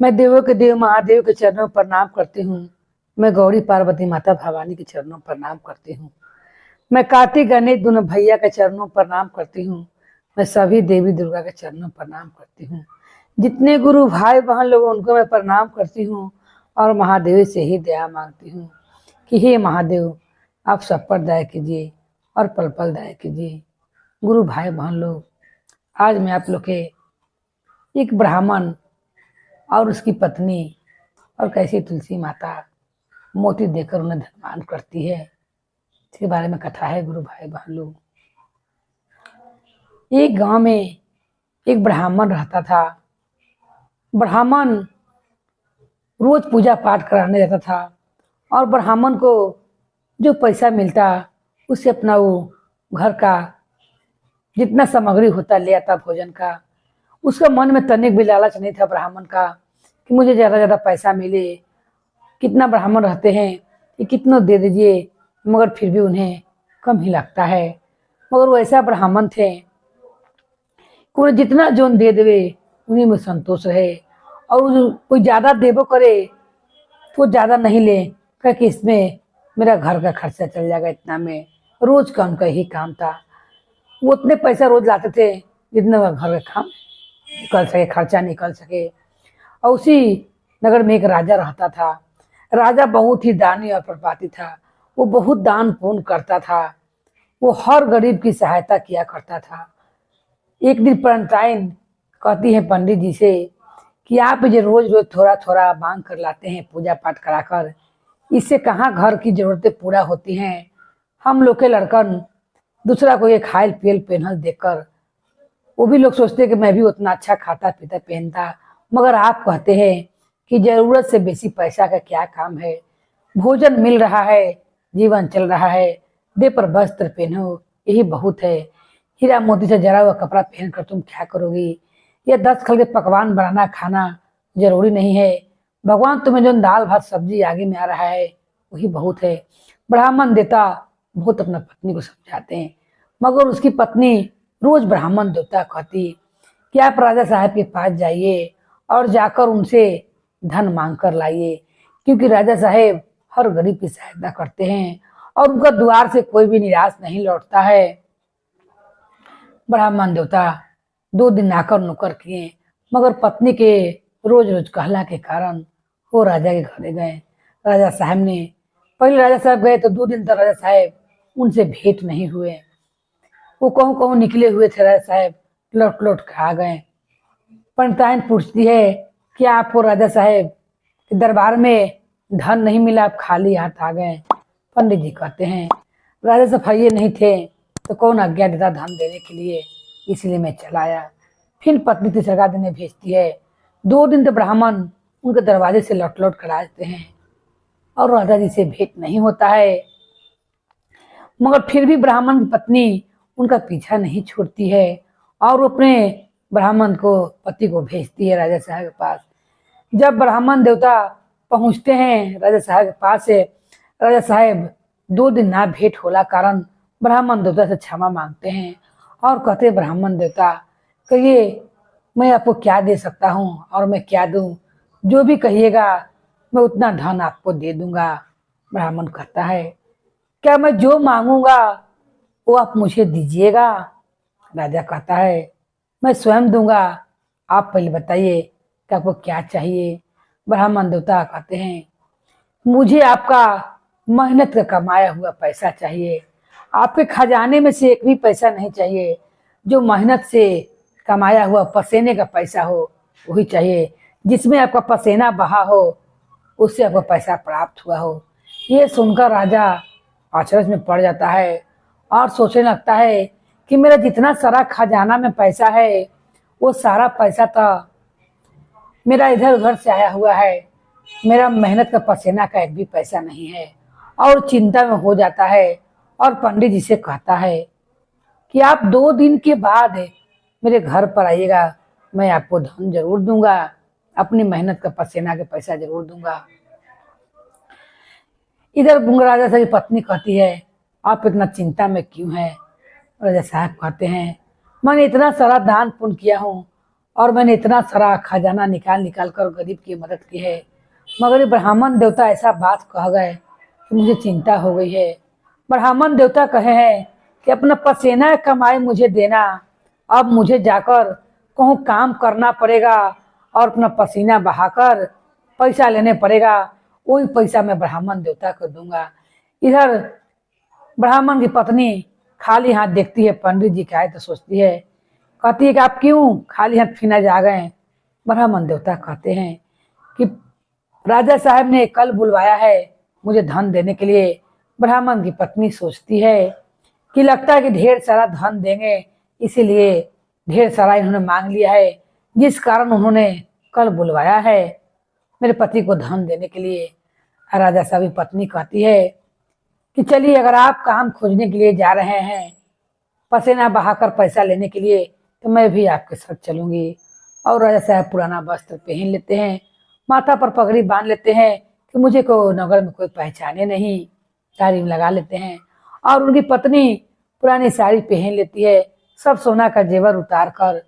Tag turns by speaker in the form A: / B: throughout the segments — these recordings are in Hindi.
A: मैं देवों के देव महादेव के चरणों पर प्रणाम करती हूँ। मैं गौरी पार्वती माता भवानी के चरणों पर प्रणाम करती हूँ। मैं कार्तिक गणेश दोनों भैया के चरणों पर प्रणाम करती हूँ। मैं सभी देवी दुर्गा के चरणों पर प्रणाम करती हूँ। जितने गुरु भाई बहन लोग उनको मैं प्रणाम करती हूँ और महादेव से ही दया मांगती हूँ कि हे महादेव, आप सब पर दया कीजिए और पल पल दया कीजिए। गुरु भाई बहन लोग, आज मैं आप लोग के एक ब्राह्मण और उसकी पत्नी और कैसी तुलसी माता मोती देकर उन्हें धनवान करती है, इसके बारे में कथा है। गुरु भाई बहन लोग, एक गांव में एक ब्राह्मण रहता था। ब्राह्मण रोज पूजा पाठ कराने जाता था और ब्राह्मण को जो पैसा मिलता उससे अपना वो घर का जितना सामग्री होता ले आता भोजन का। उसका मन में तनिक भी लालच नहीं था ब्राह्मण का कि मुझे ज़्यादा ज़्यादा पैसा मिले। कितना ब्राह्मण रहते हैं कि कितना दे दीजिए, मगर फिर भी उन्हें कम ही लगता है। मगर वो ऐसा ब्राह्मण थे कि उन्हें जितना जोन दे देवे उन्हीं में संतोष रहे और कोई ज़्यादा देवो करे तो ज़्यादा नहीं ले, क्योंकि इसमें मेरा घर का खर्चा चल जाएगा। इतना में रोज का उनका यही काम था। वो उतने पैसा रोज लाते थे जितना वह घर का काम निकल सके, खर्चा निकल सके। और उसी नगर में एक राजा रहता था। राजा बहुत ही दानी और प्रपाती था। वो बहुत दान पुण्य करता था। वो हर गरीब की सहायता किया करता था। एक दिन पंडिताइन कहती है पंडित जी से कि आप जो रोज रोज थोड़ा थोड़ा मांग कर लाते हैं पूजा पाठ कराकर, इससे कहाँ घर की जरूरतें पूरा होती हैं। हम लोग के लड़कन दूसरा को ये खायल पियल पहनल देखकर वो भी लोग सोचते हैं कि मैं भी उतना अच्छा खाता पीता पहनता, मगर आप कहते हैं कि जरूरत से बेसी पैसा का क्या काम है। भोजन मिल रहा है, जीवन चल रहा है, दे पर वस्त्र पहनो यही बहुत है। हीरा मोती से जरा हुआ कपड़ा पहनकर तुम क्या करोगी। यह 10 खल के पकवान बनाना खाना जरूरी नहीं है। भगवान तुम्हें जो दाल भात सब्जी आगे में आ रहा है वही बहुत है। ब्राह्मण देवता बहुत अपना पत्नी को समझाते हैं, मगर उसकी पत्नी रोज ब्राह्मण देवता कहती कि आप राजा साहब के पास जाइए और जाकर उनसे धन मांग कर लाइए, क्योंकि राजा साहब हर गरीब की सहायता करते हैं और उनका द्वार से कोई भी निराश नहीं लौटता है। ब्राह्मण देवता 2 दिन आकर नौकर किए, मगर पत्नी के रोज रोज कहला के कारण वो राजा के घरे गए। राजा साहब ने पहले राजा साहब गए तो 2 दिन तक राजा साहब उनसे भेंट नहीं हुए। वो कहूँ कहूँ निकले हुए थे राजा साहब, लौट लौट के आ गए। पंडिताइन पूछती है कि आपको राजा साहब के दरबार में धन नहीं मिला, आप खाली हाथ आ गए। पंडित जी कहते हैं राजा सफाइये नहीं थे तो कौन आज्ञा देता धन देने के लिए, इसलिए मैं चला आया। फिर पत्नी तीसरा दिन भेजती है। 2 दिन तो ब्राह्मण उनके दरवाजे से लौट लौट कर आते हैं और राजा जी से भेंट नहीं होता है, मगर फिर भी ब्राह्मण की पत्नी उनका पीछा नहीं छोड़ती है और वो अपने ब्राह्मण को पति को भेजती है राजा साहब के पास। जब ब्राह्मण देवता पहुंचते हैं राजा साहब के पास से, राजा साहब 2 दिन ना भेंट होला कारण ब्राह्मण देवता से क्षमा मांगते हैं और कहते हैं ब्राह्मण देवता कहिए मैं आपको क्या दे सकता हूँ और मैं क्या दूँ, जो भी कहिएगा मैं उतना धन आपको दे दूंगा। ब्राह्मण कहता है क्या मैं जो मांगूंगा वो आप मुझे दीजिएगा। राजा कहता है मैं स्वयं दूंगा, आप पहले बताइए कि आपको क्या चाहिए। ब्राह्मण देवता कहते हैं मुझे आपका मेहनत का कमाया हुआ पैसा चाहिए। आपके खजाने में से एक भी पैसा नहीं चाहिए, जो मेहनत से कमाया हुआ पसीने का पैसा हो वही चाहिए। जिसमें आपका पसीना बहा हो उससे आपको पैसा प्राप्त हुआ हो। ये सुनकर राजा अचरज में पड़ जाता है और सोचने लगता है कि मेरा जितना सारा खजाना में पैसा है वो सारा पैसा तो मेरा इधर उधर से आया हुआ है, मेरा मेहनत का पसीना का एक भी पैसा नहीं है। और चिंता में हो जाता है और पंडित जी से कहता है कि आप 2 दिन के बाद मेरे घर पर आइएगा, मैं आपको धन जरूर दूंगा, अपनी मेहनत का पसीना के पैसा जरूर दूंगा। इधर राजा साहब की पत्नी कहती है आप इतना चिंता में क्यों हैं। राजा साहब कहते हैं मैंने इतना सारा दान पुण्य किया हूँ और मैंने इतना सारा खजाना निकाल निकाल कर गरीब की मदद की है, मगर ये ब्राह्मण देवता ऐसा बात कह गए कि मुझे चिंता हो गई है। ब्राह्मण देवता कहे हैं कि अपना पसीना कमाई मुझे देना, अब मुझे जाकर कहूँ काम करना पड़ेगा और अपना पसीना बहाकर पैसा लेने पड़ेगा, वही पैसा मैं ब्राह्मण देवता को दूंगा। इधर ब्राह्मण की पत्नी खाली हाथ देखती है, पंडित जी का है तो सोचती है, कहती है कि आप क्यों खाली हाथ फिर जा गए। ब्राह्मण देवता कहते हैं कि राजा साहब ने कल बुलवाया है मुझे धन देने के लिए। ब्राह्मण की पत्नी सोचती है कि लगता है कि ढेर सारा धन देंगे, इसीलिए ढेर सारा इन्होंने मांग लिया है, जिस कारण उन्होंने कल बुलवाया है मेरे पति को धन देने के लिए। राजा साहब की पत्नी कहती है कि चलिए, अगर आप काम खोजने के लिए जा रहे हैं पसीना बहाकर पैसा लेने के लिए, तो मैं भी आपके साथ चलूंगी। और राजा साहब पुराना वस्त्र पहन लेते हैं, माथा पर पगड़ी बांध लेते हैं कि मुझे को नगर में कोई पहचाने नहीं, साड़ी लगा लेते हैं। और उनकी पत्नी पुरानी साड़ी पहन लेती है, सब सोना का जेवर उतार कर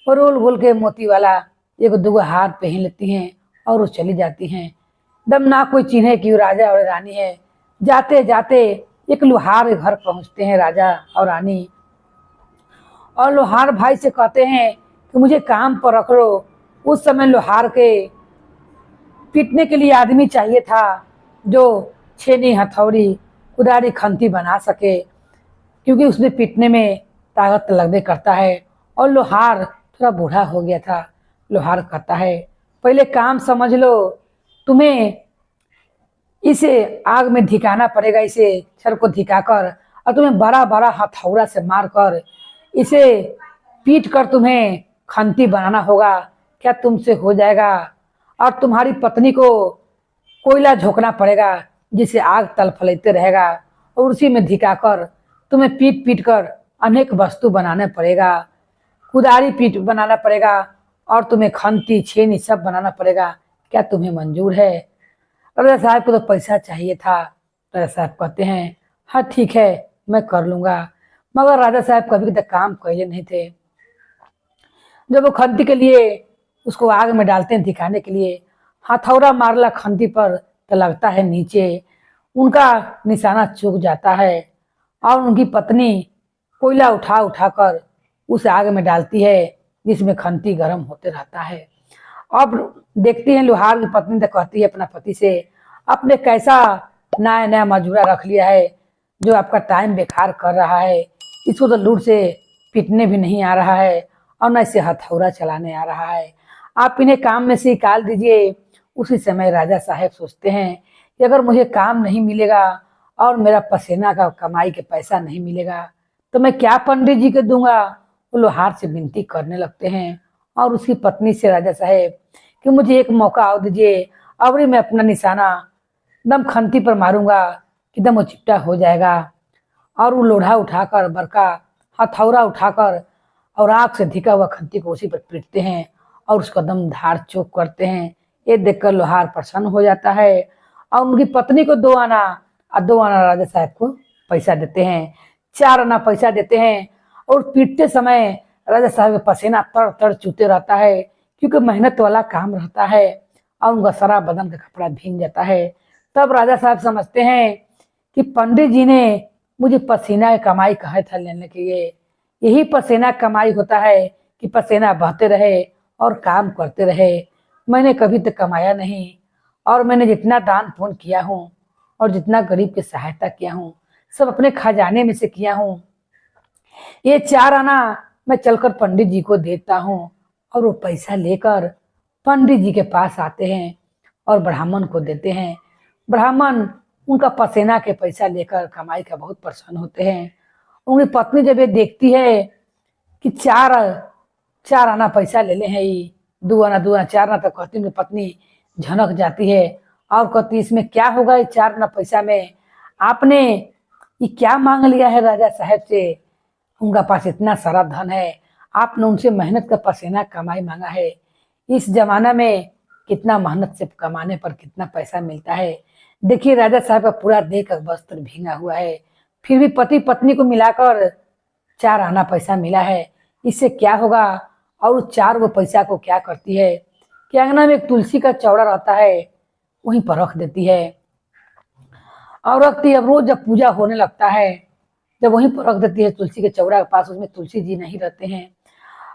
A: और रोल गोल के मोती वाला एक दो हार पहन लेती हैं और वो चली जाती हैं। दम ना कोई चिन्हे कि वो राजा और रानी है। जाते जाते एक लोहार के घर पहुंचते हैं राजा और रानी, और लोहार भाई से कहते हैं कि मुझे काम पर रख लो। उस समय लोहार के पीटने के लिए आदमी चाहिए था जो छेनी, हथौड़ी, कुदारी, खंती बना सके, क्योंकि उसमें पीटने में ताकत लगबे करता है। और लोहार थोड़ा बूढ़ा हो गया था। लोहार कहता है, पहले काम समझ लो, तुम्हें इसे आग में धिकाना पड़ेगा, इसे छर को धिकाकर, और तुम्हें बड़ा बड़ा हथौड़ा से मारकर इसे पीट कर तुम्हें खंती बनाना होगा। क्या तुमसे हो जाएगा? और तुम्हारी पत्नी को कोयला झोंकना पड़ेगा जिसे आग तलफलते रहेगा, और उसी में धिकाकर तुम्हें पीट पीट कर अनेक वस्तु बनाने पड़ेगा, कुदारी पीट बनाना पड़ेगा, और तुम्हें खंती, छेनी सब बनाना पड़ेगा। क्या तुम्हें मंजूर है? राजा साहब को तो पैसा चाहिए था। राजा साहब कहते हैं, हाँ ठीक है, मैं कर लूंगा। मगर राजा साहब कभी तक काम कैले नहीं थे। जब वो खंती के लिए उसको आग में डालते हैं दिखाने के लिए, हथौड़ा मारला खंती पर तो लगता है नीचे, उनका निशाना चूक जाता है और उनकी पत्नी कोयला उठा उठा कर उस आग में डालती है जिसमें खंती गर्म होते रहता है। अब देखती हैं लोहार की पत्नी तो कहती है अपना पति से, आपने कैसा नया नया मजूरा रख लिया है जो आपका टाइम बेकार कर रहा है, इसको तो लूट से पीटने भी नहीं आ रहा है और न इसे हथौड़ा चलाने आ रहा है, आप इन्हें काम में से निकाल दीजिए। उसी समय राजा साहब सोचते हैं कि अगर मुझे काम नहीं मिलेगा और मेरा पसीना का कमाई के पैसा नहीं मिलेगा तो मैं क्या पंडित जी को दूंगा। वो लोहार से विनती करने लगते हैं और उसकी पत्नी से, राजा साहब कि मुझे एक मौका और दीजिए, अवरी मैं अपना निशाना दम खंती पर मारूंगा कि दम वो चिट्टा हो जाएगा। और वो लोढ़ा उठाकर, बरका हथौड़ा उठाकर और आग से धिका हुआ खंती को उसी पर पीटते हैं और उसका दम धार चोक करते हैं। ये देखकर लोहार प्रसन्न हो जाता है और उनकी पत्नी को 2 आना और 2 आना राजा साहब को पैसा देते हैं, 4 आना पैसा देते हैं। और पीटते समय राजा साहब का पसीना तर तर चूते रहता है क्योंकि मेहनत वाला काम रहता है और उनका सारा बदन का कपड़ा भीग जाता है। तब राजा साहब समझते हैं कि पंडित जी ने मुझे पसीना की कमाई कहा था लेने के लिए, यही पसीना कमाई होता है कि पसीना बहते रहे और काम करते रहे। मैंने कभी तक कमाया नहीं और मैंने जितना दान पुण्य किया हूँ और जितना गरीब की सहायता किया हूँ सब अपने खजाने में से किया हूँ। ये 4 आना मैं चलकर पंडित जी को देता हूँ और वो पैसा लेकर पंडित जी के पास आते हैं और ब्राह्मण को देते हैं। ब्राह्मण उनका पसीना के पैसा लेकर कमाई का बहुत प्रसन्न होते हैं। उनकी पत्नी जब ये देखती है कि 4 आना पैसा ले हैं, ये 2 आना 2 आना 4 आना, तक कहती उनकी पत्नी झनक जाती है और कहती इसमें क्या होगा, ये 4 आना पैसा में आपने ये क्या मांग लिया है राजा साहब से? उनका पास इतना सारा धन है, आपने उनसे मेहनत का पसीना कमाई मांगा है। इस जमाना में कितना मेहनत से कमाने पर कितना पैसा मिलता है। देखिए राजा साहब का पूरा देह का वस्त्र भींगा हुआ है, फिर भी पति पत्नी को मिलाकर 4 आना पैसा मिला है, इससे क्या होगा। और उस 4 गो पैसा को क्या करती है कि अंगना में एक तुलसी का चौड़ा रहता है, वहीं पर रख देती है। और रखती है। अब रोज जब पूजा होने लगता है, जब वहीं पर रख देती है तुलसी के चौरा के पास, उसमें तुलसी जी नहीं रहते हैं।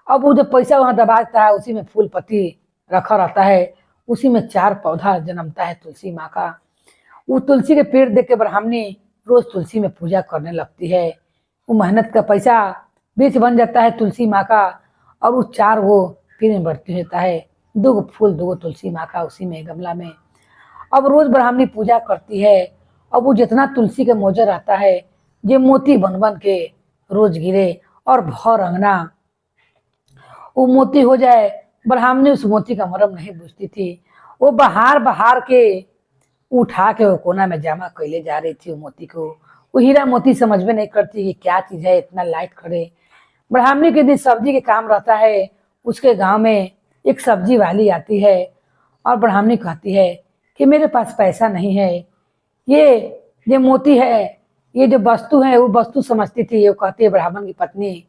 A: अब वो जो पैसा वहां दबाता है, उसी में फूल पत्ती रखा रहता है, उसी में 4 पौधा जन्मता है तुलसी माँ का। वो तुलसी के पेड़ देख के ब्राह्मणी रोज तुलसी में पूजा करने लगती है। वो मेहनत का पैसा बीज बन जाता है तुलसी माँ का, और वो 4 वो पेड़ में बढ़ती रहता है। 2 गो फूल, 2 गो तुलसी माँ का उसी में गमला में। अब रोज ब्राह्मणी पूजा करती है। अब वो जितना तुलसी के मोजर आता है, ये मोती बन बन के रोज गिरे और भर अंगना वो मोती हो जाए। ब्राह्मणी उस मोती का मर्म नहीं बुझती थी। वो बहार बहार के उठा के वो कोना में जमा कैले जा रही थी वो मोती को। वो हीरा मोती समझ में नहीं करती कि क्या चीज है इतना लाइट खड़े। ब्राह्मणी के दिन सब्जी के काम रहता है। उसके गांव में एक सब्जी वाली आती है और ब्राह्मणी कहती है कि मेरे पास पैसा नहीं है, ये मोती है, ये जो वस्तु है वो वस्तु समझती थी। वो कहती है ब्राह्मण की पत्नी,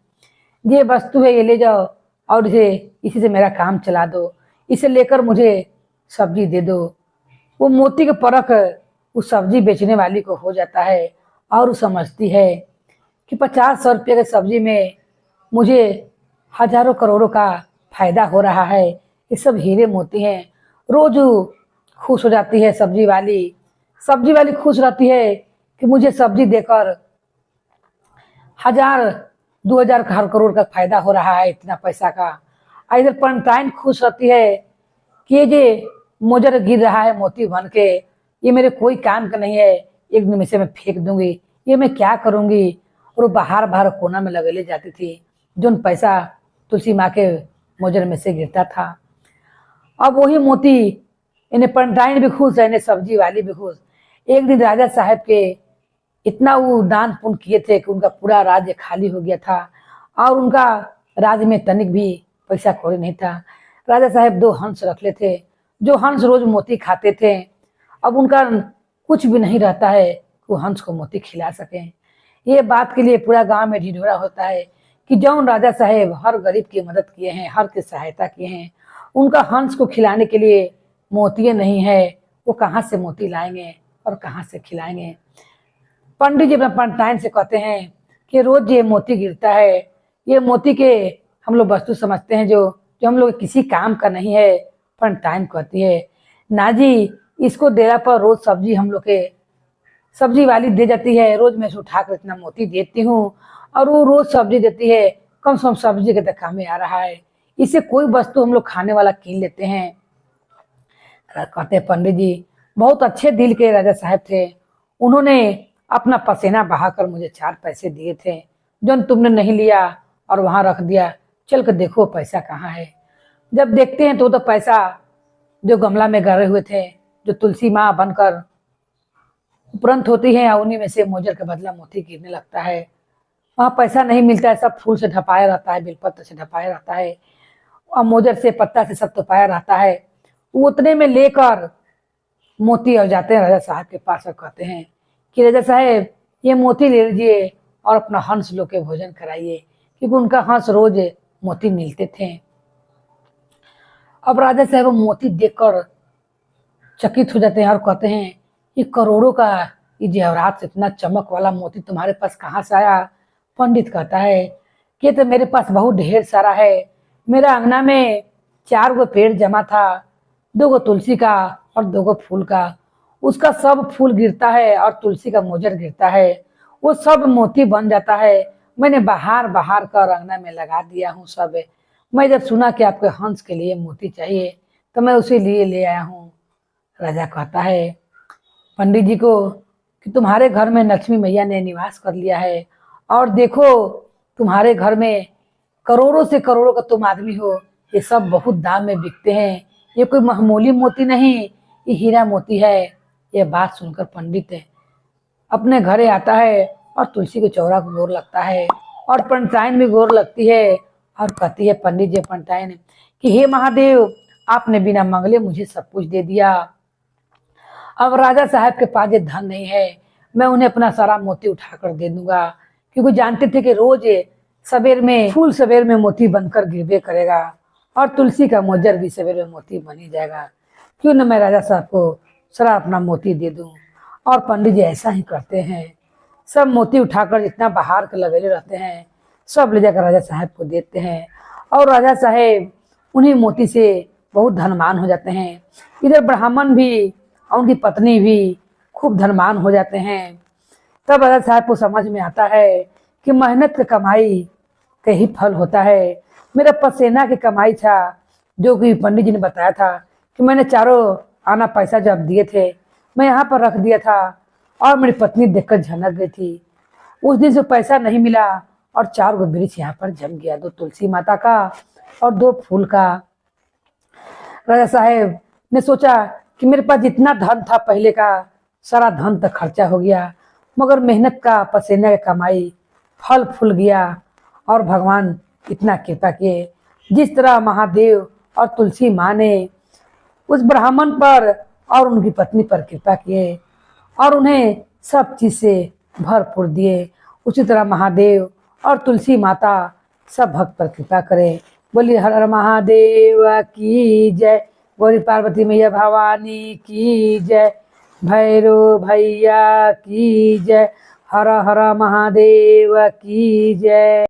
A: ये वस्तु है, ये ले जाओ और इसी से मेरा काम चला दो, इसे लेकर मुझे सब्जी दे दो। वो मोती के परख उस सब्जी बेचने वाली को हो जाता है और वो समझती है कि 50-100 रुपये के सब्जी में मुझे हजारों करोड़ों का फायदा हो रहा है। ये सब हीरे मोती हैं। रोज खुश हो जाती है सब्जी वाली खुश रहती है कि मुझे सब्जी देकर 1000-2000 का हर करोड़ का फायदा हो रहा है, इतना पैसा का। इधर पंटाइन खुश रहती है कि ये मोजर गिर रहा है मोती बन के, ये मेरे कोई काम का नहीं है, एक दिन में से मैं फेंक दूंगी, ये मैं क्या करूंगी। और वो बाहर बाहर कोना में लगे ले जाती थी, जो पैसा तुलसी माँ के मोजर में से गिरता था। अब वही मोती, इन्हें पंटाइन भी खुश है, इन्हें सब्जी वाली भी खुश। एक दिन राजा साहब के इतना वो दान पुण्य किए थे कि उनका पूरा राज्य खाली हो गया था और उनका राज्य में तनिक भी पैसा कौड़ी नहीं था। राजा साहब 2 हंस रख ले थे, जो हंस रोज मोती खाते थे। अब उनका कुछ भी नहीं रहता है कि वो हंस को मोती खिला सकें। ये बात के लिए पूरा गांव में ढिढोरा होता है कि जौन राजा साहब हर गरीब की मदद किए हैं, हर की सहायता किए हैं, उनका हंस को खिलाने के लिए मोती नहीं है, वो कहाँ से मोती लाएंगे और कहाँ से खिलाएंगे। पंडित जी अपना पंटाइन से कहते हैं कि रोज ये मोती गिरता है, ये मोती के हम लोग वस्तु समझते हैं जो हम लोग किसी काम का नहीं है। पंटाइन कहती है, ना जी, इसको देने पर रोज सब्जी हम लोग के सब्जी वाली दे जाती है, रोज मैं उठाकर इतना मोती देती हूँ और वो रोज सब्जी देती है, कम से कम सब्जी के तक में आ रहा है, इससे कोई वस्तु हम लोग खाने वाला कीन लेते हैं। कहते पंडित जी बहुत अच्छे दिल के राजा साहब थे, उन्होंने अपना पसीना बहाकर मुझे 4 पैसे दिए थे, जो तुमने नहीं लिया और वहां रख दिया। चल कर देखो पैसा कहाँ है। जब देखते हैं तो पैसा जो गमला में गड़े हुए थे, जो तुलसी माँ बनकर उपरंत होती है, उन्हीं में से मोजर के बदला मोती गिरने लगता है। वहां पैसा नहीं मिलता है, सब फूल से ढपाया रहता है, बेलपत्र से ढपाया रहता है और मोजर से पत्ता से सब तपाया रहता है। उतने में लेकर मोती और जाते हैं राजा साहब के पास और कहते हैं कि राजा साहब ये मोती ले लीजिए और अपना हंस लोग के भोजन कराइए, क्योंकि उनका हंस रोज मोती मिलते थे। अब राजा साहब मोती देखकर चकित हो जाते हैं और कहते हैं ये करोड़ों का ये जेवरात से इतना चमक वाला मोती तुम्हारे पास कहाँ से आया। पंडित कहता है कि तो मेरे पास बहुत ढेर सारा है, मेरा अंगना में 4 गो पेड़ जमा था, 2 गो तुलसी का और 2 गो फूल का, उसका सब फूल गिरता है और तुलसी का मोजर गिरता है, वो सब मोती बन जाता है। मैंने बहार बहार कर अंगना में लगा दिया हूँ सब। मैं जब सुना कि आपके हंस के लिए मोती चाहिए तो मैं उसी लिए ले आया हूँ। राजा कहता है पंडित जी को कि तुम्हारे घर में लक्ष्मी मैया ने निवास कर लिया है और देखो तुम्हारे घर में करोड़ों से करोड़ों का तुम आदमी हो, ये सब बहुत दाम में बिकते हैं, ये कोई मामूली मोती नहीं, ये हीरा मोती है। ये बात सुनकर पंडित अपने घरे आता है और तुलसी के चौरा को गोर लगता है और पंटाइन भी गोर लगती है और कहती है पंडित जी पंटाइन कि हे महादेव, आपने बिना मंगले मुझे सब कुछ दे दिया। अब राजा साहब के पास ये धन नहीं है, मैं उन्हें अपना सारा मोती उठाकर दे दूंगा, क्योंकि जानते थे कि रोज सवेर में फूल सवेर में मोती बनकर गिरबे करेगा और तुलसी का मोजर भी सवेर में मोती बन ही जाएगा। क्यों न मैं राजा साहब को सारा अपना मोती दे दूं। और पंडित जी ऐसा ही करते हैं। सब मोती उठाकर जितना बाहर के लवेले रहते हैं सब ले जाकर राजा साहब को देते हैं और राजा साहब उन्हीं मोती से बहुत धनवान हो जाते हैं। इधर ब्राह्मण भी और उनकी पत्नी भी खूब धनवान हो जाते हैं। तब राजा साहब को समझ में आता है कि मेहनत की कमाई का ही फल होता है। मेरा पसीना की कमाई था, जो कि पंडित जी ने बताया था कि मैंने चारों आना पैसा जब दिए थे मैं यहाँ पर रख दिया था और मेरी पत्नी देखकर झनक गई थी। उस दिन से पैसा नहीं मिला और 4 गो वृक्ष यहाँ पर जम गया, 2 तुलसी माता का और 2 फूल का। राजा साहब ने सोचा कि मेरे पास जितना धन था पहले का सारा धन तक खर्चा हो गया, मगर मेहनत का पसीने का कमाई फल फूल गया और भगवान इतना कृपा किए। जिस तरह महादेव और तुलसी माँ ने उस ब्राह्मण पर और उनकी पत्नी पर कृपा किए और उन्हें सब चीज से भरपूर दिए, उसी तरह महादेव और तुलसी माता सब भक्त पर कृपा करे। बोलिए हर हर महादेव की जय, गौरी पार्वती मैया भवानी की जय, भैरव भैया की जय, हर हर महादेव की जय।